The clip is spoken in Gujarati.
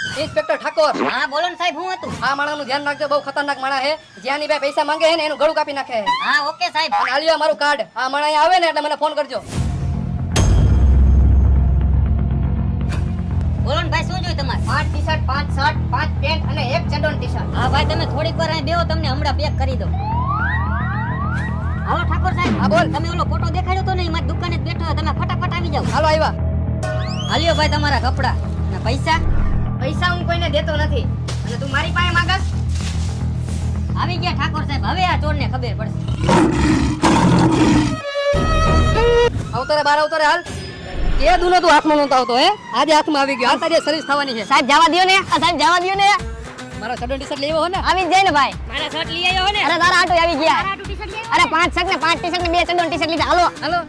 ઇન્સ્પેક્ટર ઠાકોર, હા બોલો ને સાહેબ, હું હતું? આ માણસનું ધ્યાન રાખજો, બહુ ખતરનાક માણસ છે. જ્યાંની બે પૈસા માંગે છે ને એનું ગળું કાપી નાખે છે. હા ઓકે સાહેબ. અને આલ્યો મારું કાર્ડ. આ માણસ અહીંયા આવે ને એટલે મને ફોન કરજો. બોલો ને ભાઈ, શું જોઈએ તમારે? 5 ટી-શર્ટ, 5 શર્ટ, 5 પેન્ટ અને 1 ચડ્ડોન ટી-શર્ટ. હા ભાઈ, તમે થોડીક વાર અહીં બેહો, તમને હમણાં પેક કરી દઉં. હાલો ઠાકોર સાહેબ. હા બોલ. તમે ઓલો ફોટો દેખાડ્યો તો ને, મારી દુકાને જ બેઠો, તમે ફટાફટ આવી જાઓ. હાલો આવ્યા. હાલ્યો ભાઈ તમારા કપડા અને પૈસા. પૈસા હું કોઈને દેતો નથી અને તું મારી પાસે માંગસ. આવી ગયા ઠાકોર સાહેબ, હવે આ ચોરને ખબર પડશે. આવતો બાર આવતો રે હાલ. કે દુનો તું હાથમાં નહોતો આવતો હે? આજે હાથમાં આવી ગયો. હાલ તારી સર્વિસ થવાની છે. સાહેબ જવા દયો ને, સાહેબ જવા દયો ને. મારો ચડ્ડોન ટી-શર્ટ લેવો હો ને? આવી જ જાય ને ભાઈ. મારા શર્ટ લઈ આવ્યો હો ને? અરે તારા આટો આવી ગયા. અરે 5 શર્ટ ને 5 ટી-શર્ટ ને 2 ચડ્ડોન ટી-શર્ટ લીધા. હાલો હાલો.